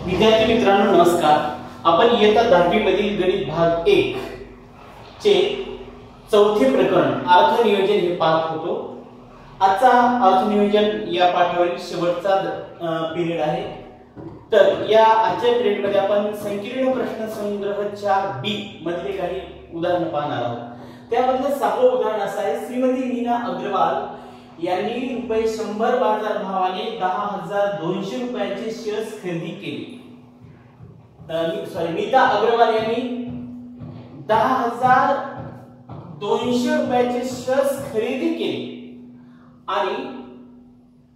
विद्यार्थी मित्रांनो नमस्कार। आपण इयत्ता 10वी मधील गणित भाग 1 चे चौथे प्रकरण अर्थ नियोजन हे पाहत होतो। आजचा अर्थ नियोजन या पाठावरील शेवटचा पिरियड आहे। तर या आजच्या पिरियड मध्ये आपण संकीर्ण प्रश्न संग्रहच्या बी मधले काही उदाहरण पाहणार आहोत। त्यामधलं 6वं उदाहरण असं आहे, श्रीमती नीना अग्रवाल यांनी रुपये 100 बाजार भावाने 10,200 रुपयाचे शेअर्स खरेदी केले। नीता अग्रवाल यांनी 10,200 रुपयाचे शेअर्स खरेदी केले आणि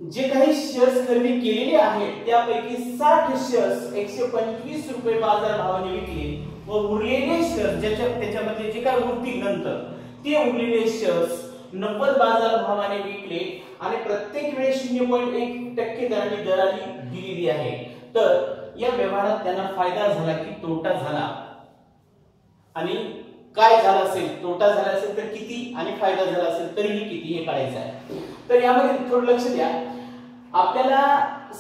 जे काही शेअर्स खरेदी केलेले आहेत त्यापैकी 60 शेअर्स 125 रुपये बाजार भावाने विकले व उरलेले शेअर्स त्याच्यामध्ये जे काही उरतील नंतर ते उरलेले शेअर्स 90 बाजार भावाने विकले आणि प्रत्येक वेळी 0.1% दराने दिलेली आहे। तर या व्यवहारात त्यांना फायदा झाला की तोटा झाला आणि काय झाला असेल, तोटा झाला असेल तर किती आणि फायदा झाला असेल तरीही किती हे काढायचं आहे। तर यामध्ये थोडं लक्ष द्या, आपल्याला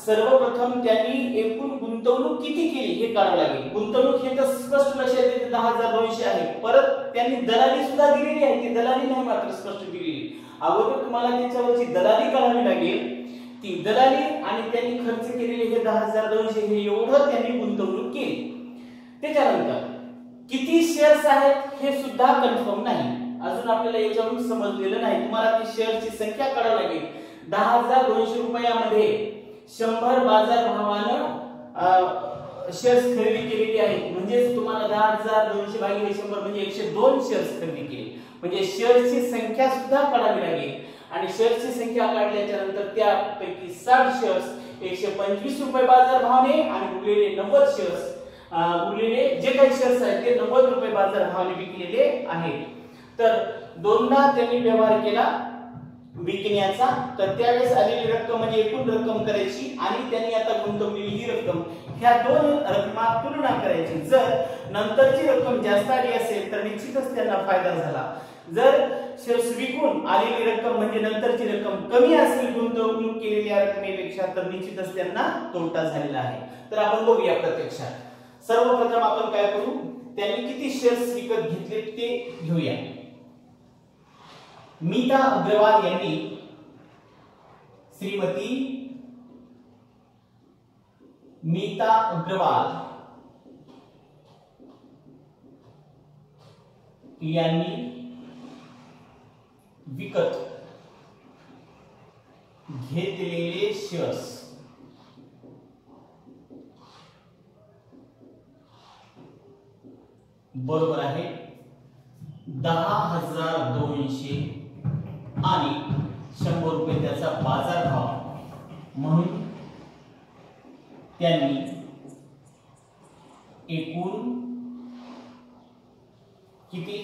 सर्वप्रथम त्यांनी एकूण गुंतवणूक किती केली हे काढावं लागेल। गुंतवणूक हे तर स्पष्ट लक्षात येते 10,200 आहे, परत त्यांनी दलाली सुद्धा दिलेली आहे, ती दलाली नाही मात्र स्पष्ट दिलेली। अगोदर तुम्हाला त्याच्यावरची दलाली काढावी लागेल, ती दलाली आणि त्यांनी खर्च केलेले हे 10,200 हे एवढं त्यांनी गुंतवणूक केली। त्याच्यानंतर किती शेअर्स आहेत हे सुद्धा कन्फर्म नाही, अजून आपल्याला याच्यावरून समजलेलं नाही। तुम्हाला ती शेअर्सची संख्या काढावी लागेल। 10,200 रुपयामध्ये 100 बाजार भावानं शेअर्स खरेदी केलेली आहे, म्हणजे तुम्हाला 10,200 भागिले 100 म्हणजे 102 शेअर्स खरेदी केले, म्हणजे शेअर्सची संख्या सुद्धा काढावी लागेल। आणि शेअर्सची संख्या काढल्याच्या नंतर त्यापैकी 60 शेअर्स 125 रुपये बाजार भावाने आणि उरलेले 90 शेअर्स उरलेले जे काही शेअर्स आहेत ते 90 रुपये बाजार भावाने विकलेले आहेत। तर दोनदा त्यांनी व्यवहार केला विकण्याचा, तर त्यावेळेस आलेली रक्कम म्हणजे एकूण रक्कम करायची आणि त्यांनी आता गुंतवलेली ही रक्कम ह्या दोन रकमात तुलना करायची। जर नंतरची रक्कम जास्त आली असेल तर निश्चितच त्यांना फायदा झाला, जर शेअर्स विकून आलेली रक्कम म्हणजे नंतरची रक्कम कमी असेल गुंतवणूक केलेल्या रकमेपेक्षा तर निश्चितच त्यांना तोटा झालेला आहे। तर आपण बघूया प्रत्यक्षात। सर्वप्रथम आपण काय करू, त्यांनी किती शेअर्स विकत घेतले ते घेऊया। नीता अग्रवाल यांनी श्रीमती नीता अग्रवाल यांनी विकत घेतलेले शेअर्स बरोबर आहे 10,200 आणि 100 रुपये त्याचा बाजार भाव, म्हणून त्यांनी एकूण किती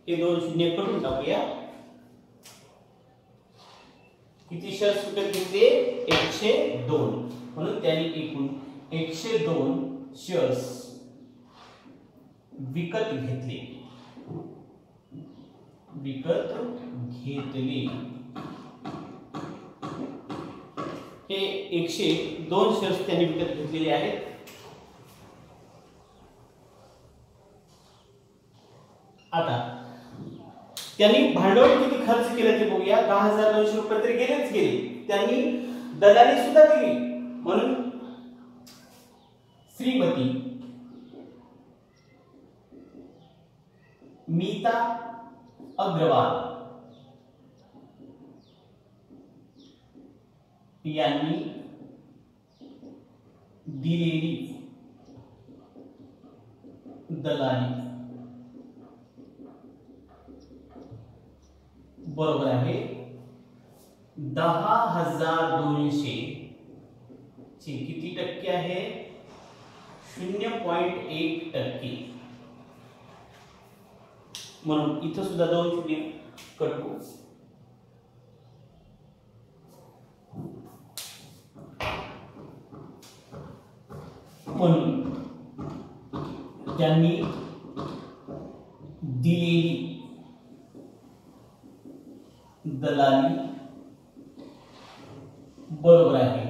हे दोन शून्य करून टाकूया, किती शेअर्स विकत घेतले 102, म्हणून त्यांनी एकूण 102 शेअर्स विकत घेतले हे 102 शेअर्स त्यांनी विकत घेतलेले आहेत। आता त्यांनी भांडवल किती खर्च केलं ते बघूया। 10,200 रुपये तरी गेलेच गेले, त्यांनी दलाली सुद्धा दिली, म्हणून श्रीमती नीता अग्रवाल यांनी दिलेली दलाली बरोबर आहे 10,200 चे किती टक्के आहे 0.1%, म्हणून इथं सुद्धा 2 शून्य कटू। म्हणून त्यांनी दिलेली दलाली बरोबर आहे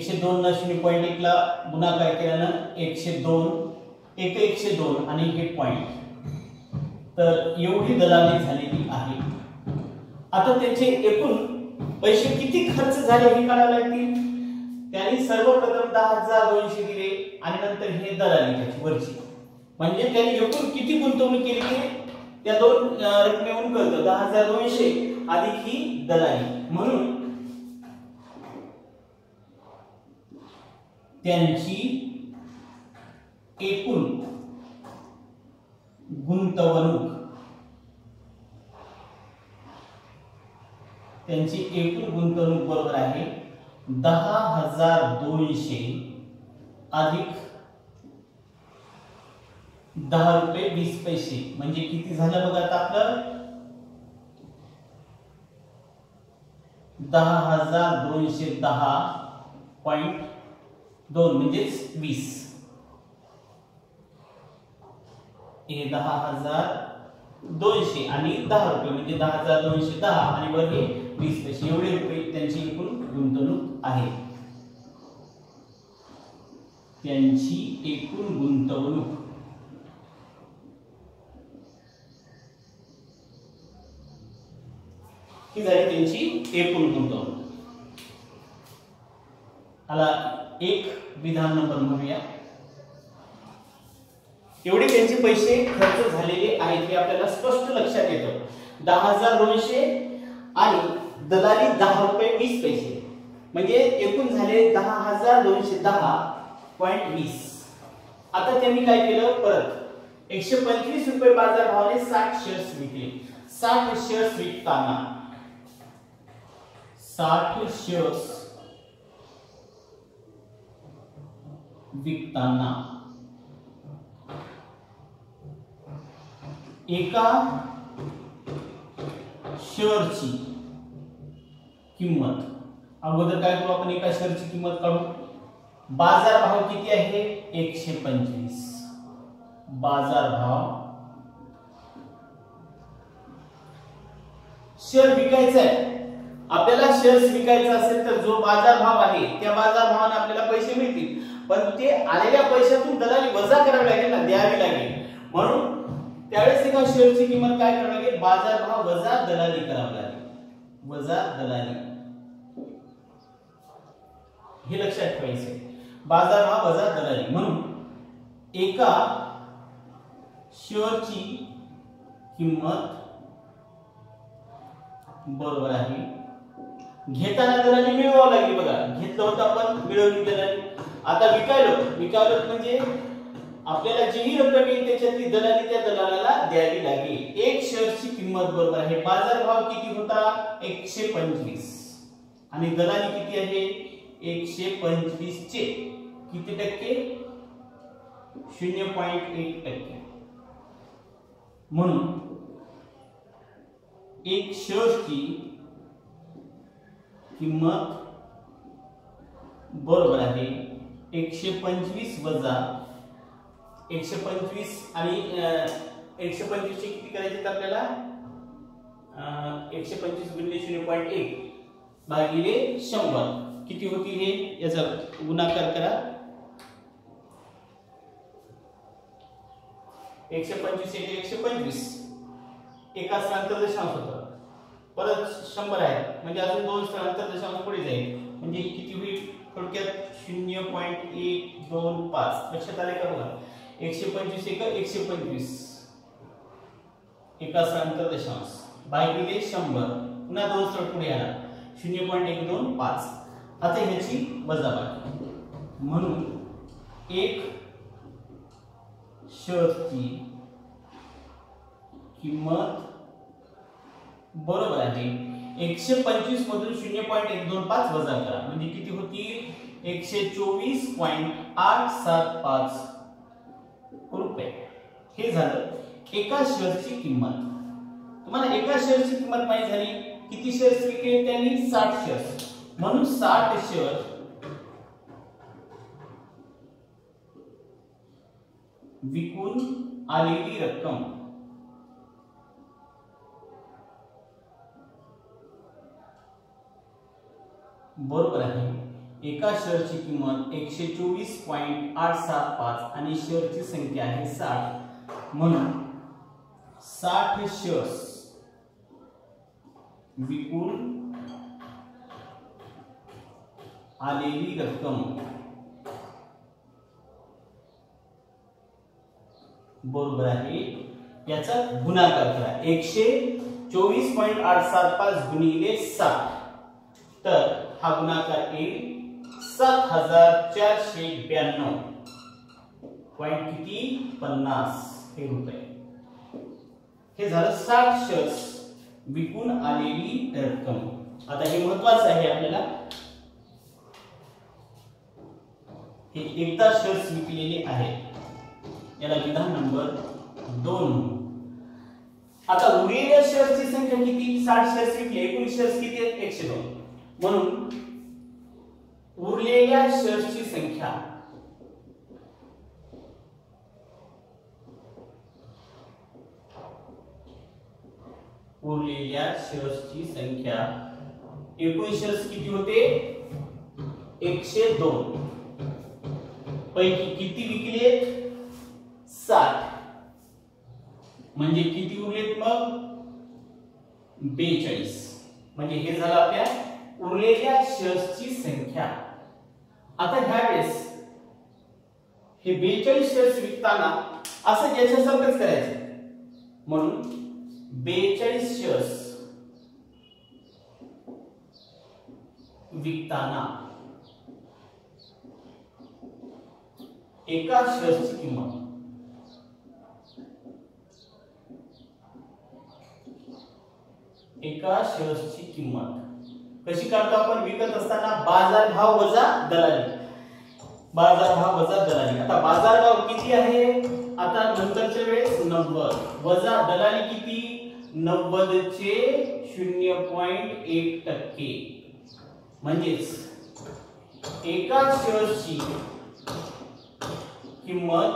102 ला 0.1 ला गुणाकार केल्यानं 102 102 आणि हे पॉइंट, तर एवढी दलाली झालेली आहे. आता त्याचे एकूण पैसे किती खर्च झाले हे काढावे लागतील. त्यांनी सर्वप्रथम 10,200 दिले आणि नंतर हे दलाली त्याची वरची, म्हणजे त्यांनी एकूण किती गुंतवणूक केली ते त्या दोन रकमेवरून कळतं. 10,200 अधिक ही दलाली, म्हणून त्यांची एकूण गुंतवणूक बरोबर आहे 10,200 अधिक 10 रुपये 20 पैसे, म्हणजे किती झालं बघा. आता आपलं 10,210.2 म्हणजे 20. हे 10,200 आणि 10 रुपये म्हणजे 10,210 आणि वर हे 20 पैसे, एवढे रुपये त्यांची एकूण गुंतवणूक आहे. त्यांची एकूण गुंतवणूक ही झाली त्यांची एकूण गुंतवणूक. आला एक विधान नंबर म्हणूया. एवढे त्यांचे पैसे खर्च झालेले आहेत हे आपल्याला स्पष्ट लक्षात येतं. 10,200 आणि दलाली 10 रुपये 20 पैसे, म्हणजे एकूण झाले 10,210.20. आता त्यांनी काय केलं, परत 125 रुपये बाजार भावाने 60 शेअर्स विकले. 60 शेअर्स विकताना 60 शेअर्स विकताना एका शेअरची किंमत, अगोदर काय करू आपण, एका शेअरची किंमत काढू. बाजार भाव किती आहे 125. बाजार भाव, शेअर विकायचा आहे आपल्याला. शेअर्स विकायचा असेल तर जो बाजार भाव आहे त्या बाजार भावाने आपल्याला पैसे मिळतील, पण ते आलेल्या पैशातून दलाली वजा करावी लागेल ना, द्यावी लागेल. म्हणून त्यावेळेस एका शेअरची किंमत काय करावी लागेल, बाजार भाव वजा दलाली करावी लागेल. वजा दलाली, हे लक्षात ठेवायचे. बाजार भाव वजा दलाली, म्हणून एका शेअरची किंमत बरोबर आहे, घेताना दलाली मिळवावी लागली. बघा, घेतलं होतं आपण, मिळवली दलाली. आता विकायलो म्हणजे आपल्याला जी रक्कम येईल त्याच्यातली दलाली त्या दलालाला द्यावी लागेल. एक शेअरची किंमत बरोबर आहे, बाजार भाव किती होता 125 आणि दलाली किती आहे 125 चे किती टक्के 0.1%. म्हणून एक शेअरची किंमत बरोबर आहे 125 वजा 125 आणि 125 चे किती करायचे आपल्याला 125 गुणिले 0.1 भागिले 100 किती होती हे, याचा गुणाकार करा. 125 × 125 एका स्थळांतर दशांश होतं, परत 100 आहे म्हणजे अजून दोन स्थळांतर दशांश पुढे जाईल, म्हणजे किती होईल थोडक्यात 0.125. लक्षात आले का बघा, 125 × 125 एका स्थळांतर दशांश भागिले 100, पुन्हा दोन स्थळ पुढे आला 0.125. आता ह्याची वजाबाकी, म्हणून एक शेअरची किंमत बरोबर आहे 125 मधून 0.125 वजा करा म्हणजे किती होती 124.875 रुपये. हे झालं एका शेअरची किंमत. तुम्हाला एका शेअरची किंमत माहिती झाली. किती शेअर्स विकले त्यांनी 60 शेअर्स, म्हणून 60 शेअर विकून आलेली रक्कम बरोबर आहे एका शेअरची किंमत 124.875 आणि शेअरची संख्या आहे 60 म्हणून 60 शेअर्स विकून आलेली रक्कम बरोबर आहे याचा गुणाकार करा 124.875 गुणिले 60 तर हा गुणाकार येईल 7492 पॉइंट किती 50 हे रुपये हे झालं 60 शेअर्स विकून आलेली रक्कम। आता हे महत्त्वाचं आहे आपल्याला हे एकदा शेअर्स विकलेले आहेत याला विधान नंबर 2। आता उरलेल्या शेअर्सची संख्या किती 60 शेअर्स विकले एकूण शेअर्स किती आहेत 102 म्हणून उरलेल्या शेअर्सची संख्या एकूण शेअर्स किती होते 102 पैकी किती विकले 60 म्हणजे किती उरलेत मग 42 म्हणजे हे झालं आपल्या उरलेल्या शेअर्सची संख्या। आता ह्या वेळेस हे 42 शेअर्स विकताना असं याच्यासारखंच करायचं म्हणून 42 शेअर्स विकताना एका शेअर्सची किंमत कशी काढतो आपण विकत असताना बाजारभाव वजा दलाली आता बाजारभाव किती आहे आता नंतरच्या वेळेस 90 वजा दलाली किती 90 चे 0.1% म्हणजेच एका शेअर्सची किंमत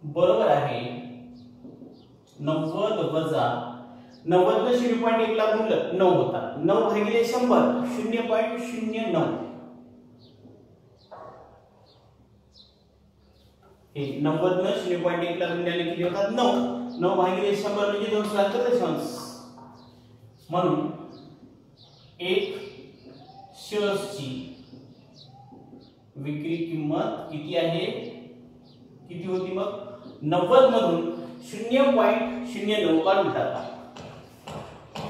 बरोबर आहे 90 वजा 90 ने 0.1 ला गुणलं 9 होता 9 भागिले 100 0.09 हे 90 ने 0.1 ला गुणल्याने किती होतात 9 भागिले 100 म्हणजे 2.73 म्हणून एक शेअर्सची विक्री किंमत किती आहे किती होती मग 90 मधून 0.09 काढून टाका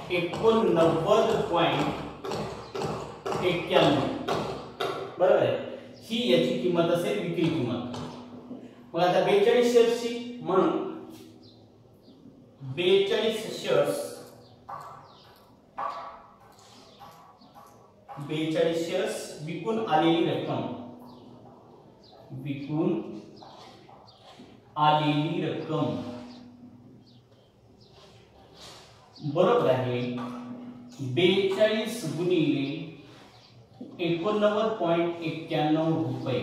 89.91 बरोबर आहे ही याची किंमत असेल विक्री किंमत। मग आता 42 शेअर्सची म्हणून 42 शेअर्स विकून आलेली रक्कम बरोबर आहे 42 गुणिले 89.91 रुपये।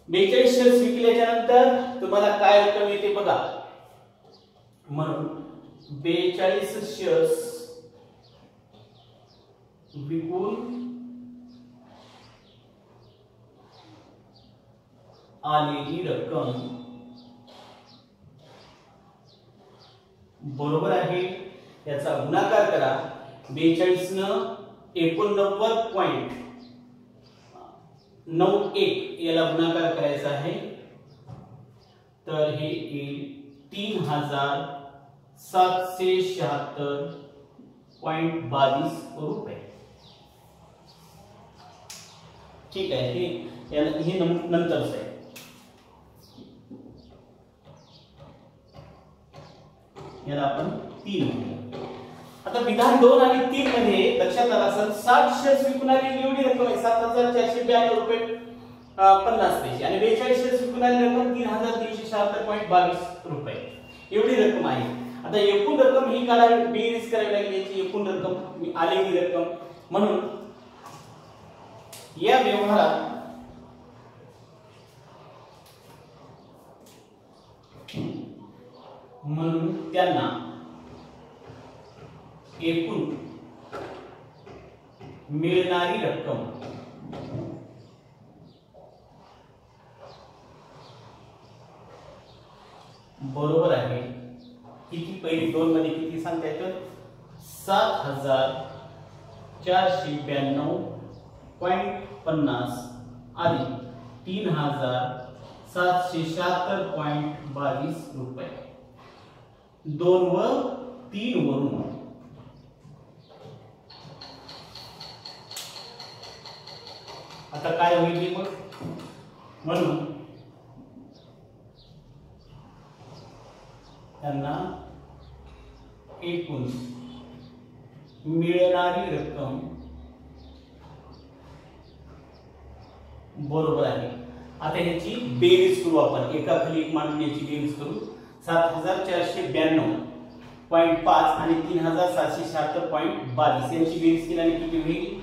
42 शेअर्स विकल्याच्या नंतर तुम्हाला काय रक्कम येते बघा म्हणून 42 शेअर्स विकून आलेली रक्कम बरोबर आहे याचा गुणाकार करा 42 न 89.91 याला गुणाकार करायचा आहे तर हे येईल 3776.22 रुपये। ठीक आहे हे नंतरच आहे याला आपण 3 म्हणूया। आता विधान 2 आणि 3 मध्ये लक्षात आलं असेल 60 शेअर्स विकून आलेली एवढी रक्कम आहे 7492 रुपये 50 पैसे आणि 42 शेअर्स विकून आलेली रक्कम 3376.22 रुपये एवढी रक्कम आहे। आता एकूण रक्कम ही बेरीज करावी लागेल याची एकूण रक्कम आलेली रक्कम म्हणून या व्यवहारात म्हणून त्यांना एकूण मिळणारी रक्कम बरोबर आहे किती पहिली दोन मध्ये किती सांगता येतं 7492.50 आणि 3776.22 रुपये 2 व 3 वरून आता काय होईल मग म्हणून त्यांना एकूण मिळणारी रक्कम बरोबर आहे। आता याची बेरीज करू आपण एका खाली एक मांडून याची बेरीज करू 7492.5 आणि 3776.22 यांची बेरीज केल्याने किती होईल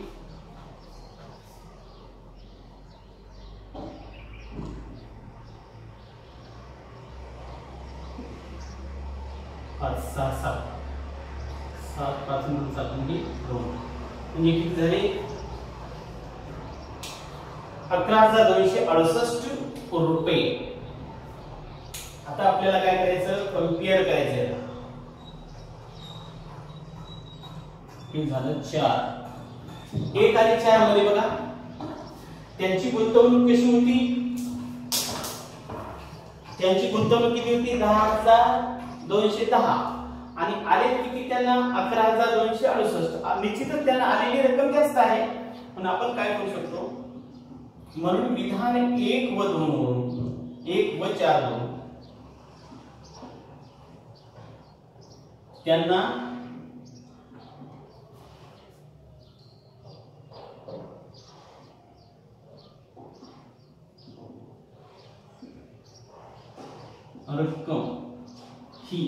7 5 म्हणजे 2 म्हणजे किती झाले 11,268 रुपये। आता आपल्याला काय करायचं कंपेअर करायचं हे झालं 4 1 आणि 4 मध्ये बघा त्यांची गुंतवणूक कशी होती त्यांची गुंतवणूक किती होती 10,210 आणि आले किती त्यांना 11,268 निश्चितच त्यांना आलेली रक्कम जास्त आहे पण आपण काय करू शकतो म्हणून विधान 1 व 2 वरून 1 व 4 वरून त्यांना रक्कम ही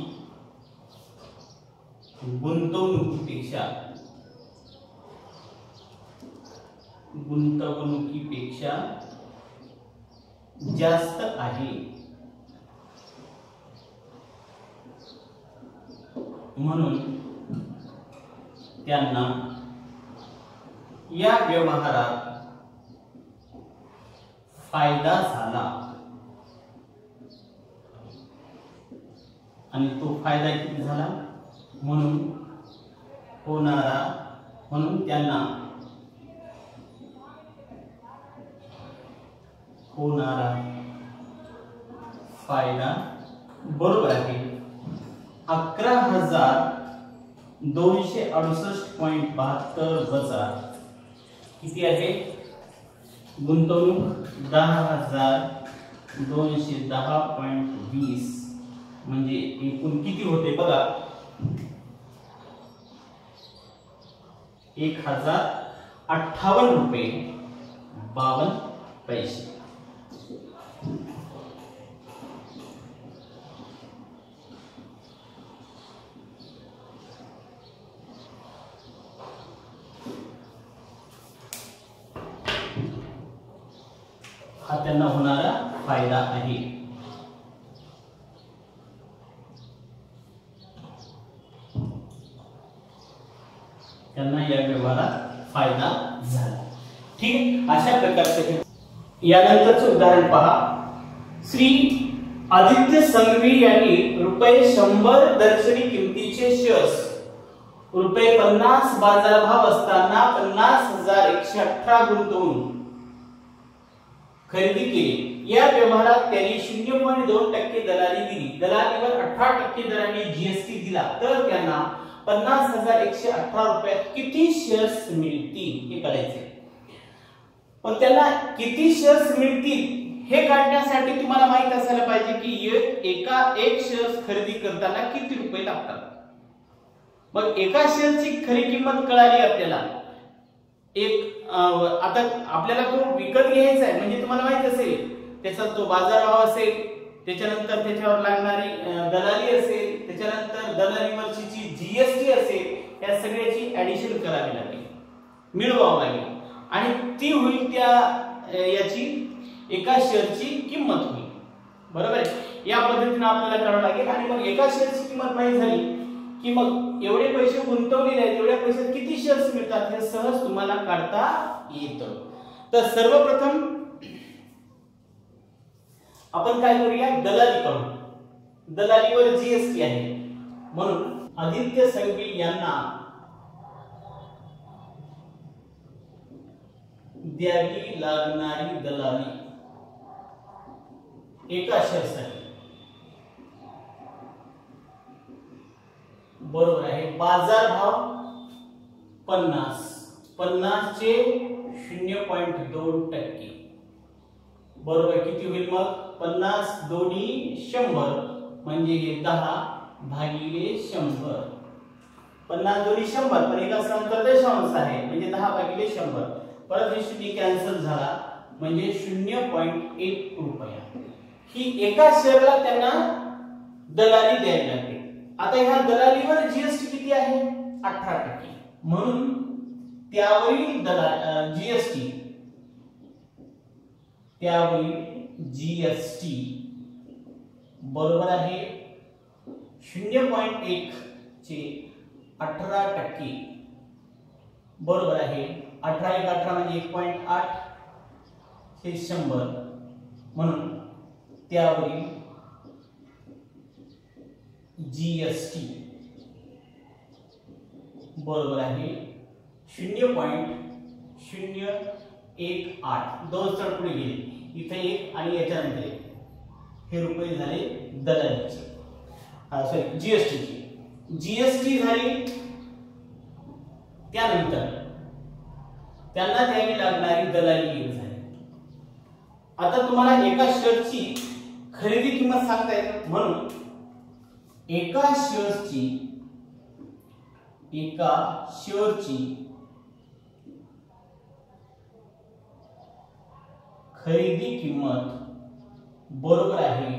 गुंतवणुकीपेक्षा जास्त आहे म्हणून त्यांना या व्यवहारात फायदा झाला आणि तो फायदा किती झाला म्हणून त्यांना होणारा फायदा बरोबर आहे 11,268.72 वजा किती आहे गुंतवणूक 10,210.20 म्हणजे एकूण किती होते बघा 1,058 रुपये 52 पैसे। हा त्यांना होणारा फायदा आहे। त्यांना या व्यवहारात फायदा झाला ठीक आहे अशा प्रकारचे यानंतरचे उदाहरण पहा श्री आदित्य संघवी यांनी ₹100 दर्शनी किमतीचे शेअर्स ₹50 बाजारभाव असताना 50,118 गुंतवून खरेदी केली। या व्यवहारात त्यांनी 0.2% दलाली दिली दलालीवर 18% दराने जीएसटी दिला तर त्यांना 50,118 रुपयात किती शेअर्स मिळतील हे काढायचे। पण त्याला किती शेअर्स मिळतील हे काढण्यासाठी तुम्हाला माहित असायला पाहिजे की एक शेअर्स खरेदी करताना किती रुपये लागतात। मग एका शेअरची खरी किंमत कळाली आपल्याला आता आपल्याला तो विकत घ्यायचा आहे म्हणजे तुम्हाला माहित असेल त्याचा तो बाजारभाव असेल त्याच्यानंतर त्याच्यावर लागणारी दलाली असेल त्याच्यानंतर दलालीवरची जी जीएसटी असेल या सगळ्याची ऍडिशन करावी लागेल मिळवावं लागेल आणि ती होईल त्या याची एका शेअरची किंमत होईल बरोबर आहे। या पद्धतीने आपल्याला करावं लागेल आणि मग एका शेअरची किंमत माहित झाली की मग एवढे पैसे गुंतवलेले आहेत, एवढ्या पैशात किती शेअर्स मिळतात हे सहज तुम्हाला काढता येतं. तर सर्वप्रथम आपण काय करूया, दलाली करू. दलालीवर जीएसटी आहे म्हणून आदित्य संघवी यांना द्यावी लागणारी दलाली एका शेअरसाठी बरोबर आहे बाजार भाव 50 चे 0.2%. बरोबर किती होईल मग 50 दोन्ही 100 म्हणजे 10 भागिले 100. 50 दोन्ही 100 पण एका समांतर दशांश आहे म्हणजे 10 भागिले 100. परत हे शून्य कॅन्सल झाला म्हणजे 0.1 रुपया. ही एका शेअरला त्यांना दलाली द्यावी लागते. आता ह्या दलालीवर जीएसटी किती आहे 18%. म्हणून त्यावरील जीएसटी बरोबर आहे 0.1 चे 18% बरोबर आहे 18 × 18 म्हणजे 1.8 हे 100 म्हणून त्यावरील जीएसटी बरोबर आहे 0.018. दोन स्तर पुढे गेले इथे एक आणि याच्यानंतर एक हे रुपये झाले दलालीचे सॉरी जीएसटी झाली. त्यानंतर त्यांना द्यावी लागणारी दलाली एक झाली. आता तुम्हाला एका शेअरची खरेदी किंमत सांगता येते म्हणून एका शेअरची खरेदी किंमत बरोबर आहे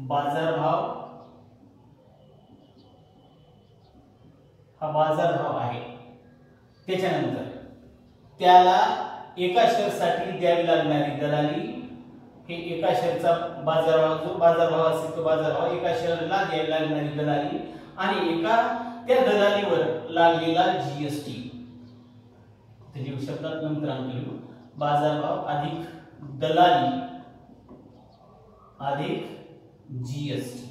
बाजारभाव. हा बाजारभाव आहे. त्याच्यानंतर त्याला एका शेअरसाठी द्यावी लागणारी दलाली हे एका शेअरचा बाजारभाव जो बाजारभाव असेल तो बाजारभाव एका शेअरला द्यावी लागणारी दलाली आणि एका त्या दलालीवर लागलेला जीएसटी. त्याच्या शब्दात नंतर आणतो बाजारभाव अधिक दलाली अधिक जीएसटी.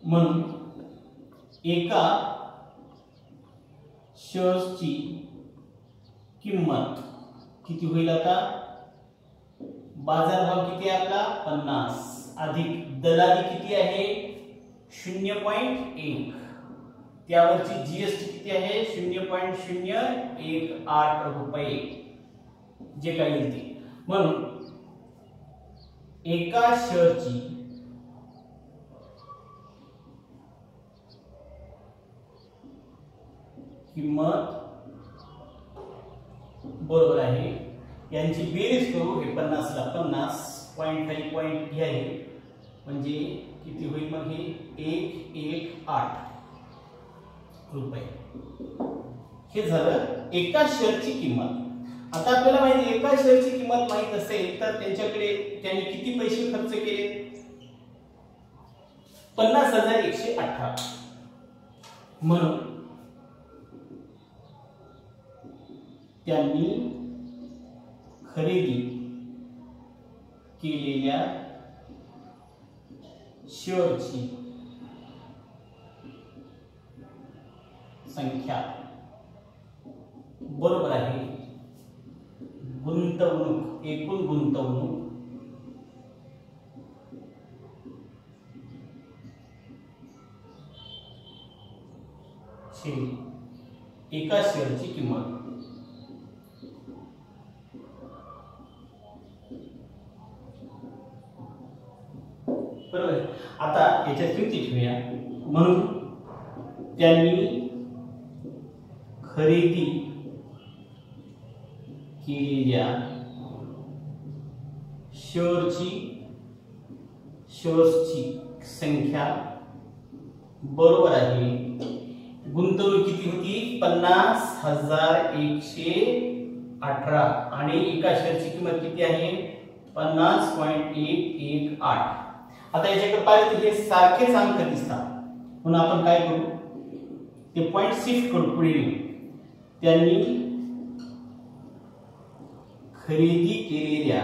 म्हणून एका शेअर्सची किंमत किती होईल आता बाजारभाव किती आहे आपला 50 अधिक दलाली किती आहे 0.1 त्यावरची जीएसटी किती आहे 0.018 रुपये जे काही येईल ते. म्हणून एका शेअरची किंमत बरोबर आहे यांची बेरीज करू हे 50 ला 50 पॉइंट खाली पॉइंट घ्यावे म्हणजे किती होईल मग हे 118 रुपये. हे झालं एका शेअरची किंमत. आता आपल्याला माहिती एका शेअरची किंमत माहित असेल तर त्यांच्याकडे त्यांनी किती पैसे खर्च केले 50,118. म्हणून त्यांनी खरेदी केलेल्या शेअरची संख्या बरोबर आहे गुंतवणूक एकूण गुंतवणूक एका शेअरची किंमत. बरोबर. आता याच्यात किमती ठेवूया. म्हणून त्यांनी खरेदी केलेल्या शेअर्सची संख्या बरोबर आहे गुंतवणूक किती होती 50,118 आणि एका शेअरची किंमत किती आहे 50.118. आता याच्याकडे पाहिलं तर हे सारखेच अंक दिसतात, म्हणून आपण काय करू, ते पॉइंट शिफ्ट करू पुढे नेऊ. त्यांनी खरेदी केलेल्या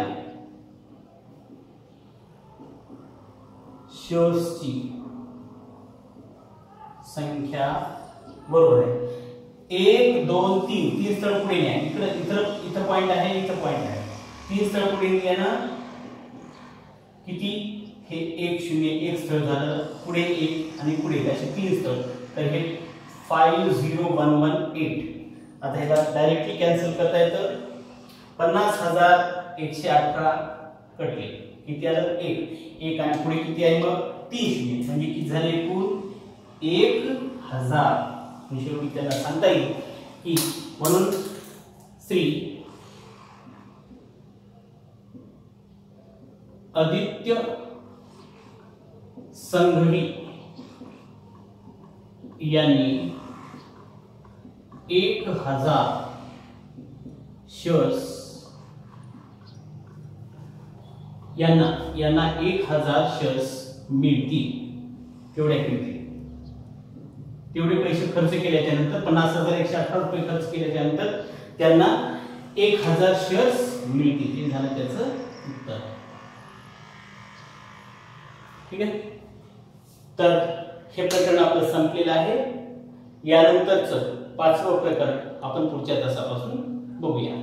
शेअर्सची संख्या बरोबर आहे 1 2 3 तीन स्थळ पुढे न्या. इथं पॉइंट आहे, इथं पॉइंट आहे, तीन स्थळ पुढे न्या ना. किती, हे 1 0 एक स्थळ झालं, पुढे 1 आणि पुढे असे तीन स्थळ, तर हे 5 0 1 1 8. आता ह्याला डायरेक्टली कॅन्सल करता येतं. 50,118 कटले, किती आलं 1 आणि पुढे किती आहे मग 3 शून्य, म्हणजे किती झाले एकूण 1000. शेवटी त्याला सांगता येईल की म्हणून श्री आदित्य संघवी यांनी 1000 शेअर्स यांना 1000 शेअर्स मिळतील. तेवढ्या किमती, तेवढे पैसे खर्च केल्याच्या नंतर 50,118 रुपये खर्च केल्याच्या नंतर त्यांना 1000 शेअर्स मिळतील. हे झालं त्याचं उत्तर. ठीक आहे, तर हे प्रकरण आपलं संपलेलं आहे. यानंतरचं 5वं प्रकरण आपण पुढच्या तासापासून बघूया.